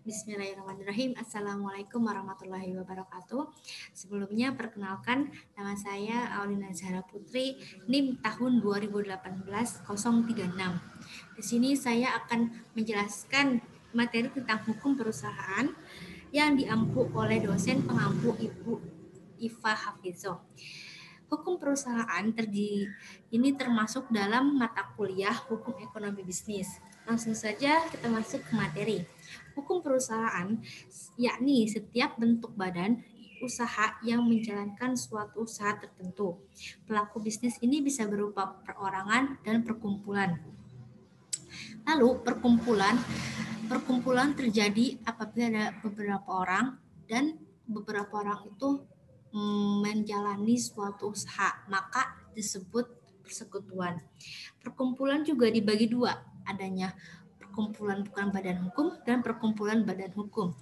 Bismillahirrahmanirrahim. Assalamualaikum warahmatullahi wabarakatuh. Sebelumnya perkenalkan, nama saya Aulina Zahra Putri, NIM tahun 2018-036. Di sini saya akan menjelaskan materi tentang hukum perusahaan yang diampu oleh dosen pengampu Ibu Iva Hafizoh. Hukum perusahaan ini termasuk dalam mata kuliah Hukum Ekonomi Bisnis. Langsung saja kita masuk ke materi. Hukum perusahaan yakni setiap bentuk badan usaha yang menjalankan suatu usaha tertentu. Pelaku bisnis ini bisa berupa perorangan dan perkumpulan. Lalu perkumpulan terjadi apabila ada beberapa orang dan beberapa orang itu menjalani suatu usaha, maka disebut persekutuan. Perkumpulan juga dibagi dua, adanya perkumpulan bukan badan hukum dan perkumpulan badan hukum.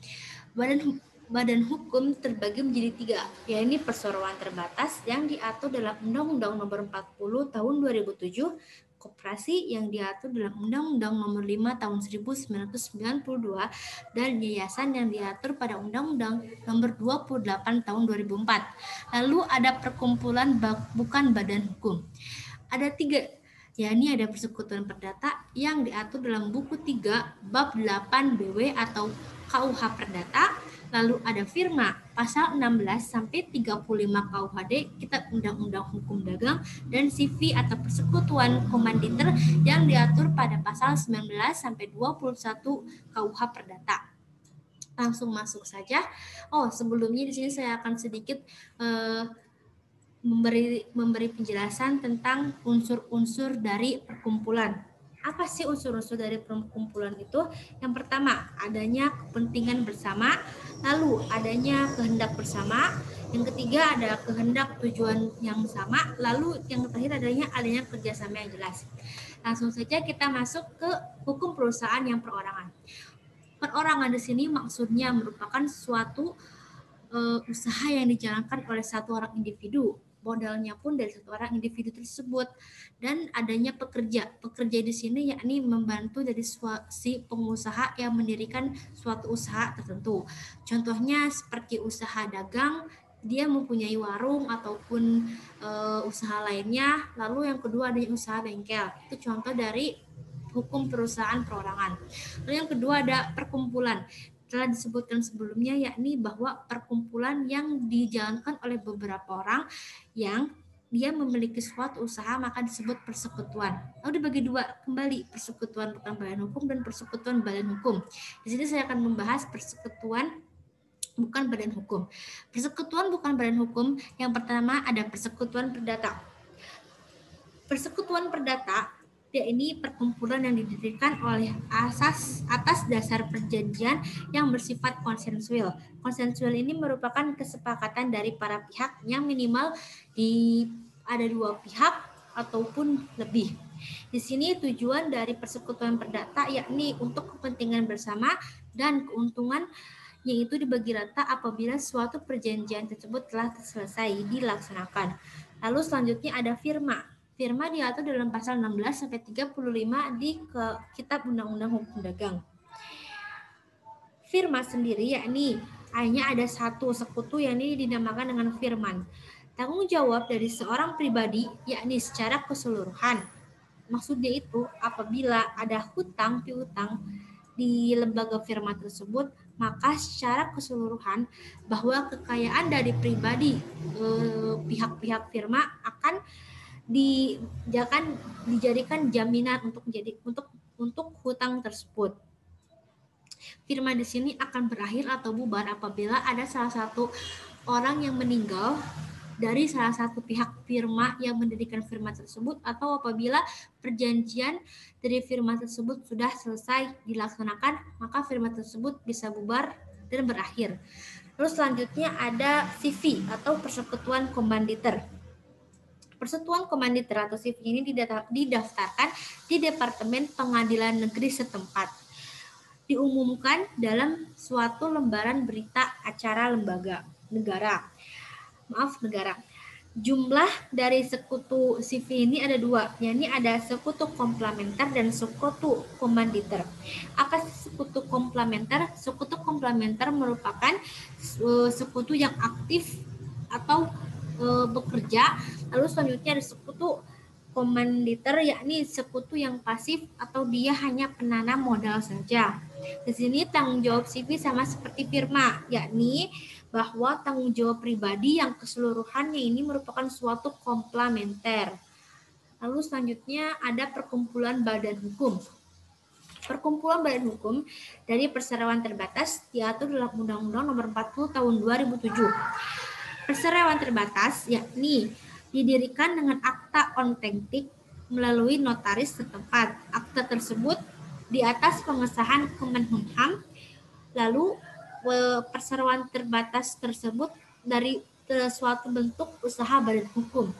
Badan hukum terbagi menjadi tiga, yaitu perseroan terbatas yang diatur dalam Undang-Undang Nomor 40 Tahun 2007, koperasi yang diatur dalam Undang-Undang Nomor 5 Tahun 1992, dan yayasan yang diatur pada Undang-Undang Nomor 28 Tahun 2004. Lalu ada perkumpulan bukan badan hukum. Ada tiga, yakni ada persekutuan perdata yang diatur dalam buku 3 bab 8 BW atau KUH Perdata. Lalu ada firma pasal 16 sampai 35 KUHD Kitab Undang-Undang Hukum Dagang, dan CV atau persekutuan komanditer yang diatur pada pasal 19 sampai 21 KUH Perdata. Langsung masuk saja. Sebelumnya di sini saya akan sedikit memberi penjelasan tentang unsur-unsur dari perkumpulan. Apa sih unsur-unsur dari perkumpulan itu? Yang pertama, adanya kepentingan bersama, lalu adanya kehendak bersama, yang ketiga ada kehendak tujuan yang sama, lalu yang terakhir adanya kerjasama yang jelas. Langsung saja kita masuk ke hukum perusahaan yang perorangan. Perorangan di sini maksudnya merupakan suatu usaha yang dijalankan oleh satu orang individu. Modalnya pun dari satu orang individu tersebut, dan adanya pekerja. Pekerja di sini yakni membantu dari si pengusaha yang mendirikan suatu usaha tertentu. Contohnya seperti usaha dagang, dia mempunyai warung ataupun usaha lainnya. Lalu yang kedua ada usaha bengkel. Itu contoh dari hukum perusahaan perorangan. Lalu yang kedua ada perkumpulan. Telah disebutkan sebelumnya, yakni bahwa perkumpulan yang dijalankan oleh beberapa orang yang dia memiliki suatu usaha, maka disebut persekutuan. Lalu dibagi dua kembali, persekutuan bukan badan hukum dan persekutuan badan hukum. Di sini saya akan membahas persekutuan bukan badan hukum. Persekutuan bukan badan hukum, yang pertama ada persekutuan perdata. Persekutuan perdata ini perkumpulan yang didirikan oleh atas dasar perjanjian yang bersifat konsensual. Konsensual ini merupakan kesepakatan dari para pihak yang minimal ada dua pihak ataupun lebih. Di sini tujuan dari persekutuan perdata yakni untuk kepentingan bersama dan keuntungan, yaitu dibagi rata apabila suatu perjanjian tersebut telah selesai dilaksanakan. Lalu selanjutnya ada firma. Firma diatur dalam pasal 16 sampai 35 di Kitab Undang-Undang Hukum Dagang. Firma sendiri yakni hanya ada satu sekutu yang ini dinamakan dengan firman. Tanggung jawab dari seorang pribadi yakni secara keseluruhan. Maksudnya itu apabila ada hutang piutang di lembaga firma tersebut, maka secara keseluruhan bahwa kekayaan dari pribadi pihak-pihak firma akan dijadikan jaminan untuk hutang tersebut. Firma di sini akan berakhir atau bubar apabila ada salah satu orang yang meninggal dari salah satu pihak firma yang mendirikan firma tersebut, atau apabila perjanjian dari firma tersebut sudah selesai dilaksanakan, maka firma tersebut bisa bubar dan berakhir. Lalu selanjutnya ada CV atau persekutuan komanditer. Persekutuan komanditer atau CV ini didaftarkan di Departemen Pengadilan Negeri setempat. Diumumkan dalam suatu lembaran berita acara negara. Jumlah dari sekutu CV ini ada dua, yakni ada sekutu komplementer dan sekutu komanditer. Apa sih sekutu komplementer? Sekutu komplementer merupakan sekutu yang aktif atau bekerja. Lalu selanjutnya ada sekutu komanditer, yakni sekutu yang pasif atau dia hanya penanam modal saja. Di sini tanggung jawab CV sama seperti firma, yakni bahwa tanggung jawab pribadi yang keseluruhannya ini merupakan suatu komplementer. Lalu selanjutnya ada perkumpulan badan hukum. Perkumpulan badan hukum dari perseroan terbatas diatur dalam Undang-Undang Nomor 40 Tahun 2007. Perseroan terbatas yakni didirikan dengan akta ontentik melalui notaris setempat. Akta tersebut di atas pengesahan Kemenkumham. Lalu perseroan terbatas tersebut dari suatu bentuk usaha badan hukum.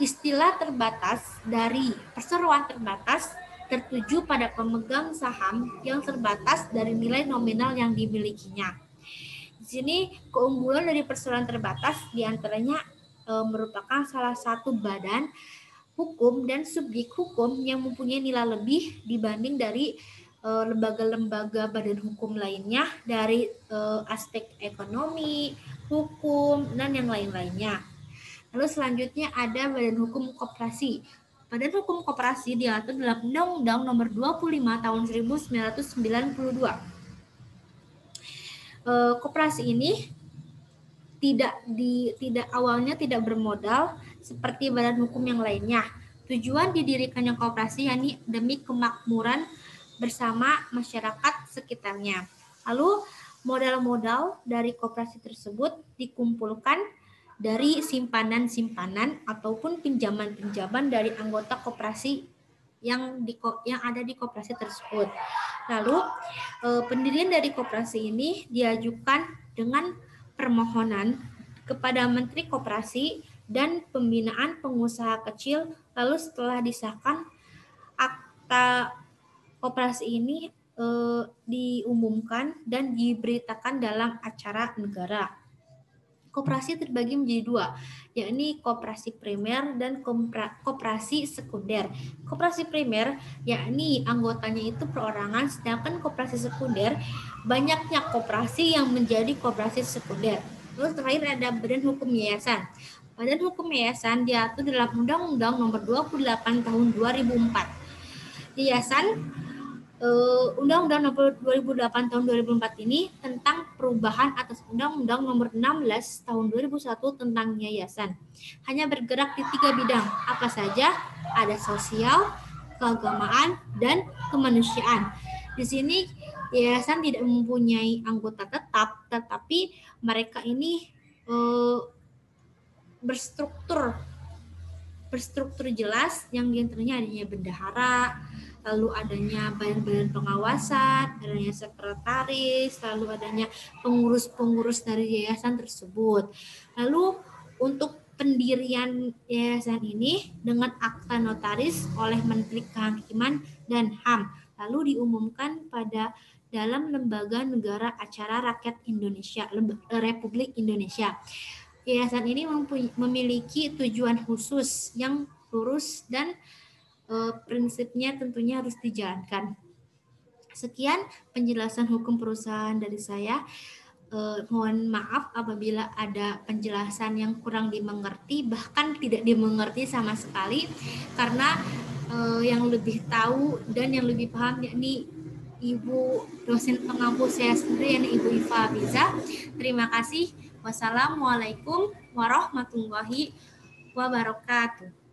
Istilah terbatas dari perseroan terbatas tertuju pada pemegang saham yang terbatas dari nilai nominal yang dimilikinya. Di sini keunggulan dari perseroan terbatas diantaranya merupakan salah satu badan hukum dan subjek hukum yang mempunyai nilai lebih dibanding dari lembaga-lembaga badan hukum lainnya dari aspek ekonomi, hukum, dan yang lain-lainnya. Lalu selanjutnya ada badan hukum koperasi. Badan hukum koperasi diatur dalam Undang-Undang Nomor 25 Tahun 1992. Koperasi ini tidak awalnya tidak bermodal seperti badan hukum yang lainnya. Tujuan didirikannya koperasi yakni demi kemakmuran bersama masyarakat sekitarnya. Lalu modal-modal dari koperasi tersebut dikumpulkan dari simpanan-simpanan ataupun pinjaman-pinjaman dari anggota koperasi yang ada di koperasi tersebut. Lalu pendirian dari koperasi ini diajukan dengan permohonan kepada Menteri Koperasi dan Pembinaan Pengusaha Kecil. Lalu setelah disahkan, akta koperasi ini diumumkan dan diberitakan dalam acara negara. Koperasi terbagi menjadi dua, yakni koperasi primer dan koperasi sekunder. Koperasi primer yakni anggotanya itu perorangan, sedangkan koperasi sekunder banyaknya koperasi yang menjadi koperasi sekunder. Terus terakhir ada badan hukum yayasan. Badan hukum yayasan diatur dalam Undang-Undang Nomor 28 Tahun 2004. Yayasan Undang-Undang Nomor 2008 Tahun 2004 ini tentang perubahan atas Undang-Undang Nomor 16 Tahun 2001 tentang yayasan. Hanya bergerak di 3 bidang. Apa saja? Ada sosial, keagamaan, dan kemanusiaan. Di sini yayasan tidak mempunyai anggota tetap, tetapi mereka ini berstruktur jelas, yang diantaranya adanya bendahara, lalu adanya badan-badan pengawasan, adanya sekretaris, lalu adanya pengurus-pengurus dari yayasan tersebut. Lalu untuk pendirian yayasan ini dengan akta notaris oleh Menteri Kehakiman dan HAM, lalu diumumkan pada dalam Lembaga Negara Acara Rakyat Indonesia, Republik Indonesia. Yayasan ini memiliki tujuan khusus yang lurus dan prinsipnya tentunya harus dijalankan. Sekian penjelasan hukum perusahaan dari saya. Mohon maaf apabila ada penjelasan yang kurang dimengerti, bahkan tidak dimengerti sama sekali, karena yang lebih tahu dan yang lebih paham yakni Ibu dosen pengampu saya sendiri, yakni Ibu Iva Abiza. Terima kasih. Wassalamualaikum warahmatullahi wabarakatuh.